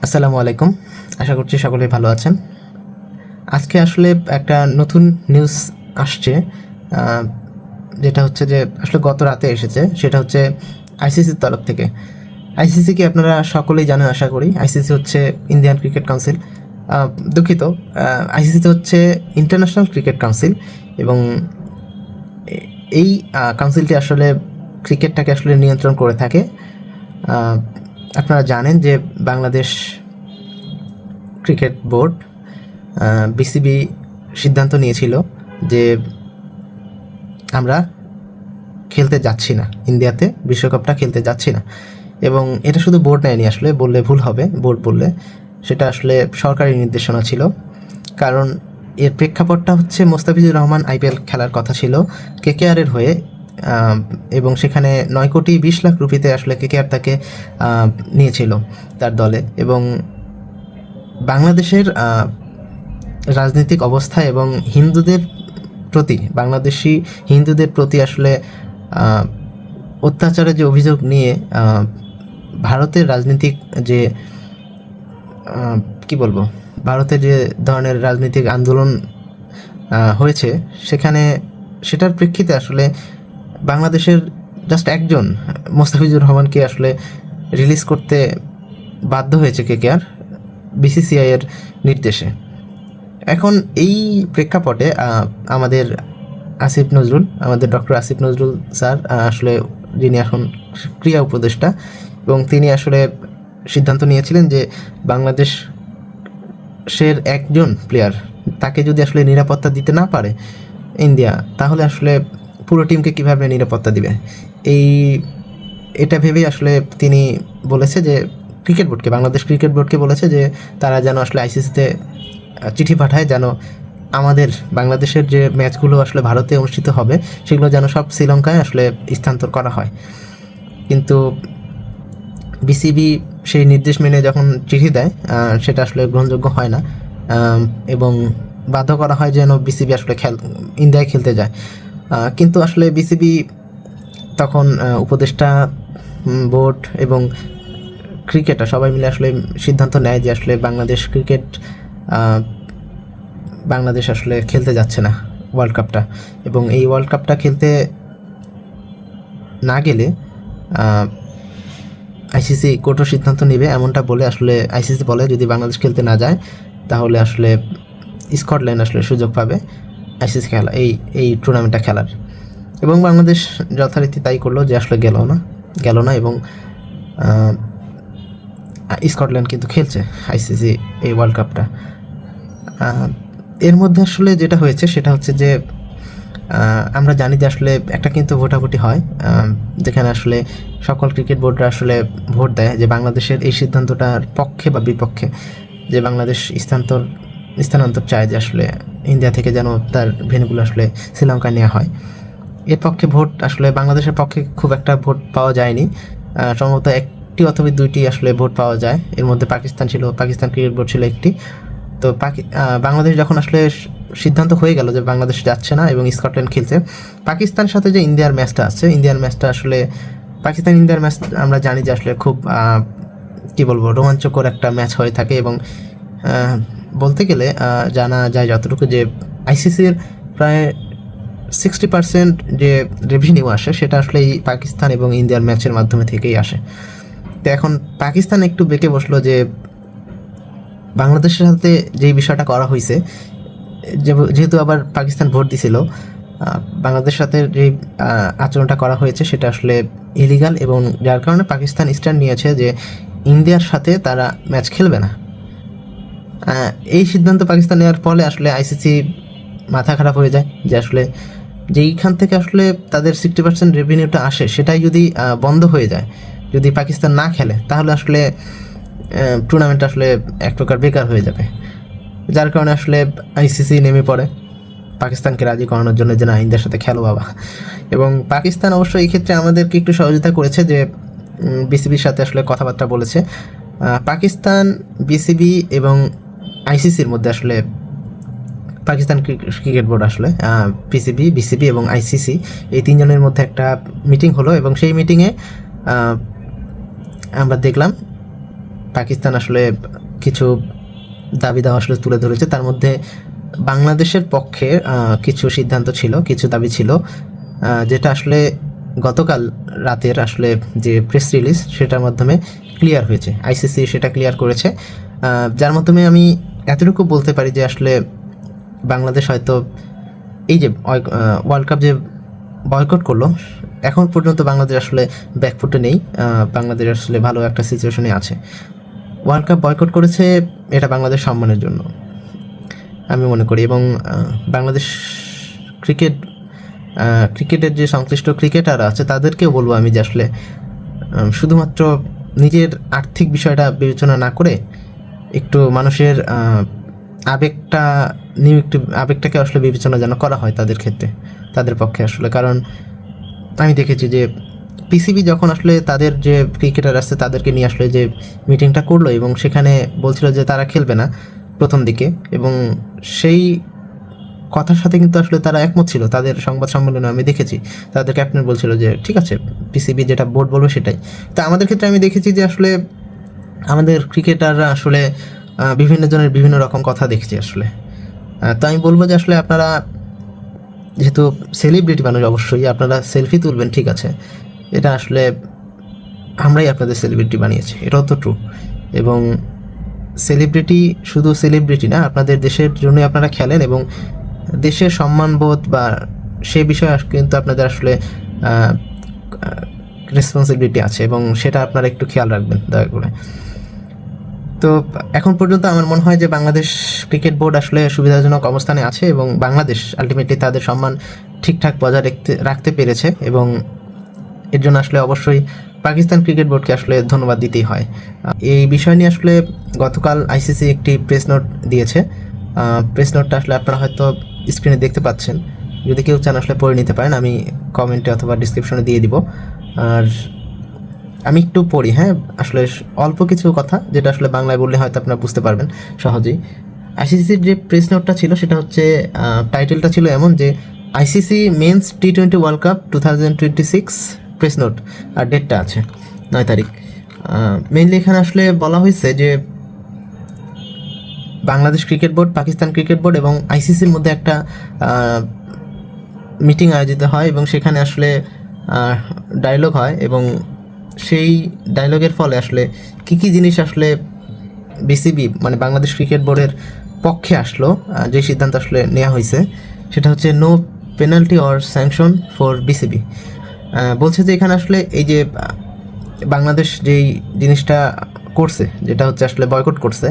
আসসালামু আলাইকুম। আশা করছি সকলেই ভালো আছেন। আজকে আসলে একটা নতুন নিউজ আসছে, আ যেটা হচ্ছে যে আসলে গত রাতে এসেছে। সেটা হচ্ছে আইসিসির তরফ থেকে। আইসিসি কি আপনারা সকলেই জানেন আশা করি। আইসিসি হচ্ছে ইন্ডিয়ান ক্রিকেট কাউন্সিল। আ দুঃখিত, আইসিসি হচ্ছে ইন্টারন্যাশনাল ক্রিকেট কাউন্সিল এবং এ এই কাউন্সিলটি আসলে ক্রিকেটটাকে আসলে নিয়ন্ত্রণ করে থাকে। আ আপনারা জানেন যে বাংলাদেশ ক্রিকেট বোর্ড বিসিবি সিদ্ধান্ত নিয়েছিল যে আমরা খেলতে যাচ্ছি না, ইন্ডিয়াতে বিশ্বকাপটা খেলতে যাচ্ছি না। এবং এটা শুধু বোর্ড নেয়নি, আসলে বললে ভুল হবে, বোর্ড বললে সেটা আসলে সরকারি নির্দেশনা ছিল। কারণ এর প্রেক্ষাপটটা হচ্ছে মোস্তাফিজুর রহমান আইপিএল খেলার কথা ছিল কেকেআরের হয়ে, এবং সেখানে 9,20,00,000 রুপিতে আসলে কেকেআর তাকে নিয়েছিল তার দলে। এবং বাংলাদেশের রাজনৈতিক অবস্থা এবং হিন্দুদের প্রতি, বাংলাদেশি হিন্দুদের প্রতি আসলে অত্যাচারের যে অভিযোগ নিয়ে ভারতের রাজনৈতিক যে কি বলবো, ভারতের যে ধরনের রাজনৈতিক আন্দোলন হয়েছে, সেটার প্রেক্ষিতে আসলে বাংলাদেশের জাস্ট একজন মোস্তাফিজুর রহমানকে আসলে রিলিজ করতে বাধ্য হয়েছে কেকেআর বিসিসিআই এর নির্দেশে। এখন এই প্রেক্ষাপটে আমাদের ডক্টর আসিফ নজরুল স্যার, আসলে যিনি এখন ক্রীড়া উপদেষ্টা, এবং তিনি আসলে সিদ্ধান্ত নিয়েছিলেন যে বাংলাদেশের একজন প্লেয়ার, তাকে যদি আসলে নিরাপত্তা দিতে না পারে ইন্ডিয়া, তাহলে আসলে পুরো টিমকে কীভাবে নিরাপত্তা দিবে। এটা ভেবেই আসলে তিনি বলেছে যে বাংলাদেশ ক্রিকেট বোর্ডকে বলেছে যে তারা যেন আসলে আইসিসিতে চিঠি পাঠায়, যেন আমাদের বাংলাদেশের যে ম্যাচগুলো আসলে ভারতে অনুষ্ঠিত হবে সেগুলো যেন সব শ্রীলঙ্কায় আসলে স্থানান্তর করা হয়। কিন্তু বিসিবি সেই নির্দেশ মেনে যখন চিঠি দেয়, সেটা আসলে গ্রহণযোগ্য হয় না, এবং বাধ্য করা হয় যেন বিসিবি আসলে ইন্ডিয়ায় খেলতে যায়। কিন্তু আসলে বিসিবি তখন উপদেষ্টা, বোর্ড এবং ক্রিকেটার সবাই মিলে আসলে সিদ্ধান্ত নেয় যে আসলে বাংলাদেশ আসলে খেলতে যাচ্ছে না ওয়ার্ল্ড কাপটা, এবং এই ওয়ার্ল্ড কাপটা খেলতে না গেলে আইসিসি কঠোর সিদ্ধান্ত নেবে, এমনটা বলে আসলে আইসিসি বলে যদি বাংলাদেশ খেলতে না যায় তাহলে আসলে স্কটল্যান্ড আসলে সুযোগ পাবে আইসিসি খেলা, এই টুর্নামেন্টটা খেলার। এবং বাংলাদেশ যথারীতি তাই করলো, যে আসলে গেল না এবং স্কটল্যান্ড কিন্তু খেলছে আইসিসি এই ওয়ার্ল্ড কাপটা। এর মধ্যে আসলে যেটা হয়েছে সেটা হচ্ছে যে আমরা জানি যে আসলে একটা কিন্তু ভোটাভুটি হয়, যেখানে আসলে সকল ক্রিকেট বোর্ডরা আসলে ভোট দেয় যে বাংলাদেশের এই সিদ্ধান্তটার পক্ষে বা বিপক্ষে, যে বাংলাদেশ স্থানান্তর চায় যে আসলে ইন্ডিয়া থেকে যেন তার ভেন্যুগুলো আসলে শ্রীলঙ্কায় নেওয়া হয়। এর পক্ষে ভোট আসলে বাংলাদেশের পক্ষে খুব একটা ভোট পাওয়া যায়নি, সম্ভবত একটি অথবা দুইটি আসলে ভোট পাওয়া যায়। এর মধ্যে পাকিস্তান ক্রিকেট বোর্ড ছিল একটি। তো বাংলাদেশ যখন আসলে সিদ্ধান্ত হয়ে গেল যে বাংলাদেশ যাচ্ছে না এবং স্কটল্যান্ড খেলছে, পাকিস্তানের সাথে যে ইন্ডিয়ার ম্যাচটা আসলে পাকিস্তান ইন্ডিয়ার ম্যাচ আমরা জানি যে আসলে খুব কী বলবো, রোমাঞ্চকর একটা ম্যাচ হয়ে থাকে। এবং বলতে গেলে জানা যায় যতটুকু যে আইসিসির প্রায় 60% যে রেভিনিউ আসে সেটা আসলে এই পাকিস্তান এবং ইন্ডিয়ার ম্যাচের মাধ্যমে থেকেই আসে। তো এখন পাকিস্তান একটু বেঁকে বসলো যে বাংলাদেশের সাথে যেই বিষয়টা করা হয়েছে, যেহেতু আবার পাকিস্তান ভোট দিছিল, বাংলাদেশের সাথে যে আচরণটা করা হয়েছে সেটা আসলে ইলিগাল, এবং যার কারণে পাকিস্তান স্ট্যান্ড নিয়েছে যে ইন্ডিয়ার সাথে তারা ম্যাচ খেলবে না। এই সিদ্ধান্ত পাকিস্তান নেওয়ার ফলে আসলে আইসিসি মাথা খারাপ হয়ে যায় যে আসলে যেইখান থেকে আসলে তাদের 60% রেভিনিউটা আসে সেটাই যদি বন্ধ হয়ে যায়, যদি পাকিস্তান না খেলে, তাহলে আসলে টুর্নামেন্টটা আসলে এক প্রকার বেকার হয়ে যাবে। যার কারণে আসলে আইসিসি নেমে পড়ে পাকিস্তানকে রাজি করানোর জন্য যে না, ইন্ডিয়ার সাথে খেলো বাবা। এবং পাকিস্তান অবশ্য এই ক্ষেত্রে আমাদেরকে একটু সহযোগিতা করেছে, যে বিসিবির সাথে আসলে কথাবার্তা বলেছে। পাকিস্তান, বিসিবি এবং আইসিসির মধ্যে আসলে পাকিস্তান ক্রিকেট বোর্ড আসলে পিসিবি, বিসিবি এবং আইসিসি এই তিনজনের মধ্যে একটা মিটিং হলো, এবং সেই মিটিংয়ে আমরা দেখলাম পাকিস্তান আসলে কিছু দাবি দাওয়া আসলে তুলে ধরেছে। তার মধ্যে বাংলাদেশের পক্ষে কিছু সিদ্ধান্ত ছিল, কিছু দাবি ছিল, যেটা আসলে গতকাল রাতের আসলে যে প্রেস রিলিজ সেটার মাধ্যমে ক্লিয়ার হয়েছে। আইসিসি সেটা ক্লিয়ার করেছে, যার মাধ্যমে আমি এতটুকু বলতে পারি যে আসলে বাংলাদেশ হয়তো এই যে ওয়ার্ল্ড কাপ যে বয়কট করলো, এখন পর্যন্ত বাংলাদেশ আসলে ব্যাকফুটে নেই। বাংলাদেশ আসলে ভালো একটা সিচুয়েশনে আছে। ওয়ার্ল্ড কাপ বয়কট করেছে, এটা বাংলাদেশ সম্মানের জন্য আমি মনে করি। এবং বাংলাদেশ ক্রিকেটের যে সংশ্লিষ্ট ক্রিকেটাররা আছে তাদেরকেও বলবো আমি যে আসলে শুধুমাত্র নিজের আর্থিক বিষয়টা বিবেচনা না করে একটু মানুষের আবেগটাকে আসলে বিবেচনা যেন করা হয় তাদের ক্ষেত্রে, তাদের পক্ষে আসলে। কারণ আমি দেখেছি যে পিসিবি যখন আসলে তাদের যে ক্রিকেটার আছে তাদেরকে নিয়ে আসলে যে মিটিংটা করলো এবং সেখানে বলছিল যে তারা খেলবে না প্রথম দিকে, এবং সেই কথার সাথে কিন্তু আসলে তারা একমত ছিল। তাদের সংবাদ সম্মেলনে আমি দেখেছি তাদের ক্যাপ্টেন বলছিল যে ঠিক আছে, পিসিবি যেটা বোর্ড বলবে সেটাই। তো আমাদের ক্ষেত্রে আমি দেখেছি যে আসলে আমাদের ক্রিকেটাররা আসলে বিভিন্ন জনের বিভিন্ন রকম কথা দেখছি আসলে। তো আমি বলবো যে আসলে আপনারা যেহেতু সেলিব্রিটি মানুষ, অবশ্যই আপনারা সেলফি তুলবেন, ঠিক আছে, এটা আসলে আমরাই আপনাদের সেলিব্রিটি বানিয়েছি, এটাও তো ট্রু। এবং সেলিব্রিটি শুধু সেলিব্রিটি না, আপনাদের দেশের জন্যই আপনারা খেলেন এবং দেশের সম্মানবোধ বা সে বিষয়ে কিন্তু আপনাদের আসলে রেসপন্সিবিলিটি আছে এবং সেটা আপনারা একটু খেয়াল রাখবেন দয়া করে। তো এখন পর্যন্ত আমার মনে হয় যে বাংলাদেশ ক্রিকেট বোর্ড আসলে সুবিধাজনক অবস্থানে আছে এবং বাংলাদেশ আলটিমেটলি তাদের সম্মান ঠিকঠাক বজায় রাখতে পেরেছে, এবং এর জন্য আসলে অবশ্যই পাকিস্তান ক্রিকেট বোর্ডকে আসলে ধন্যবাদ দিতেই হয়। এই বিষয় নিয়ে আসলে গতকাল আইসিসি একটি প্রেস নোট দিয়েছে। প্রেস নোটটা আসলে আপনারা হয়তো স্ক্রিনে দেখতে পাচ্ছেন, যদি কেউ চান আসলে পড়ে নিতে পারেন, আমি কমেন্টে অথবা ডিসক্রিপশনে দিয়ে দিব। আর আমি একটু পড়ি, হ্যাঁ, আসলে অল্প কিছু কথা যেটা আসলে বাংলায় বললে হয়তো আপনারা বুঝতে পারবেন সহজেই। আইসিসির যে প্রেস নোটটা ছিল সেটা হচ্ছে, টাইটেলটা ছিল এমন যে আইসিসি মেন্স টি20 ওয়ার্ল্ড কাপ 2026 প্রেস নোট, আর ডেটটা আছে 9 তারিখ। মেইনলি এখানে আসলে বলা হয়েছে যে Bangladesh cricket board, Pakistan cricket board এবং আইসিসির মধ্যে একটা মিটিং আয়োজিত হয় এবং সেখানে আসলে ডায়লগ হয়, এবং সেই ডায়লগের ফলে আসলে কী কী জিনিস আসলে বিসিবি মানে বাংলাদেশ ক্রিকেট বোর্ডের পক্ষে আসলো, যে সিদ্ধান্ত আসলে নেওয়া হয়েছে সেটা হচ্ছে no penalty or sanction for BCB. বলছে যে এখানে আসলে এই যে বাংলাদেশ যেই জিনিসটা করছে, যেটা হচ্ছে আসলে বয়কট করছে,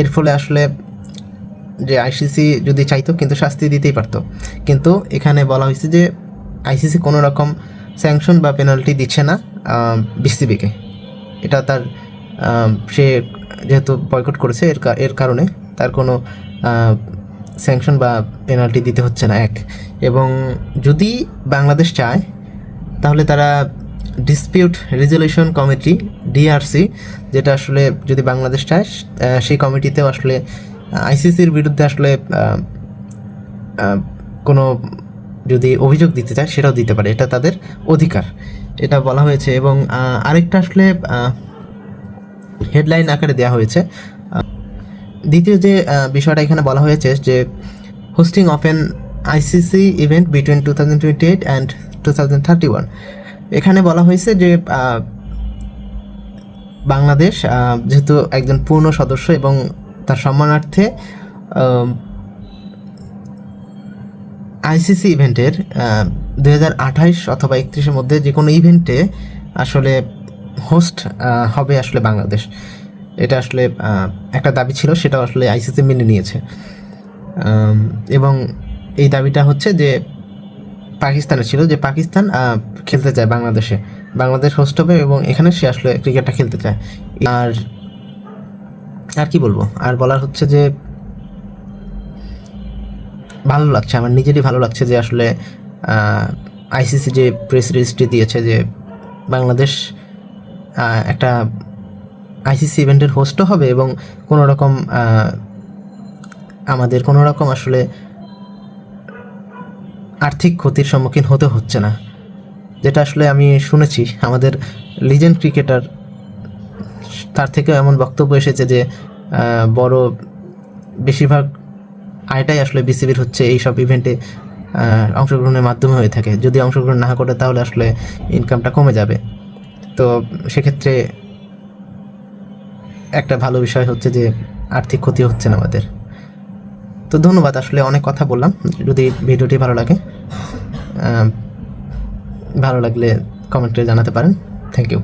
এর ফলে আসলে যে আইসিসি যদি চাইতো কিন্তু শাস্তি দিতেই পারতো, কিন্তু এখানে বলা হয়েছে যে আইসিসি কোনো রকম স্যাংশন বা পেনাল্টি দিচ্ছে না বিসিবিকে। এটা তার সে যেহেতু বয়কট করেছে এর কারণে তার কোনো স্যাংশন বা পেনাল্টি দিতে হচ্ছে না, এক। এবং যদি বাংলাদেশ চায় তাহলে তারা ডিসপিউট রেজলিউশন কমিটি ডিআরসি, যেটা আসলে যদি বাংলাদেশ চায় সেই কমিটিতেও আসলে আইসিসির বিরুদ্ধে আসলে কোনো যদি অভিযোগ দিতে চায় সেটাও দিতে পারে, এটা তাদের অধিকার, এটা বলা হয়েছে। এবং আরেকটা আসলে হেডলাইন আকারে দেওয়া হয়েছে। দ্বিতীয় যে বিষয়টা এখানে বলা হয়েছে যে hosting of N ICC event between 2028 and 2031। এখানে বলা হয়েছে যে বাংলাদেশ যেহেতু একজন পূর্ণ সদস্য এবং তার সম্মানার্থে আইসিসি ইভেন্টের 2028 অথবা 31-এর মধ্যে যে কোনো ইভেন্টে আসলে হোস্ট হবে আসলে বাংলাদেশ। এটা আসলে একটা দাবি ছিল, সেটাও আসলে আইসিসি মেনে নিয়েছে। এবং এই দাবিটা হচ্ছে যে পাকিস্তানের ছিল, যে পাকিস্তান খেলতে চায় বাংলাদেশে, বাংলাদেশ হোস্ট হবে এবং এখানে সে আসলে ক্রিকেটটা খেলতে চায়। আর কি বলবো, আর বলার হচ্ছে যে ভালো লাগছে, আমার নিজেরই ভালো লাগছে যে আসলে আইসিসি যে প্রেস রিলিজটি দিয়েছে যে বাংলাদেশ একটা আইসিসি ইভেন্টের হোস্টও হবে এবং কোনো রকম আমাদের কোনো রকম আসলে আর্থিক ক্ষতির সম্মুখীন হতে হচ্ছে না, যেটা আসলে আমি শুনেছি আমাদের লিজেন্ড ক্রিকেটার তার থেকেও এমন বক্তব্য এসেছে যে বড় বেশিরভাগ আয়টাই আসলে বিসিবির হচ্ছে এইসব ইভেন্টে অংশগ্রহণের মাধ্যমে হয়ে থাকে। যদি অংশগ্রহণ না করে তাহলে আসলে ইনকামটা কমে যাবে। তো সেক্ষেত্রে একটা ভালো বিষয় হচ্ছে যে আর্থিক ক্ষতি হচ্ছে না আমাদের। তো ধন্যবাদ, আসলে অনেক কথা বললাম। যদি ভিডিওটি ভালো লাগলে কমেন্টে জানাতে পারেন। Thank you.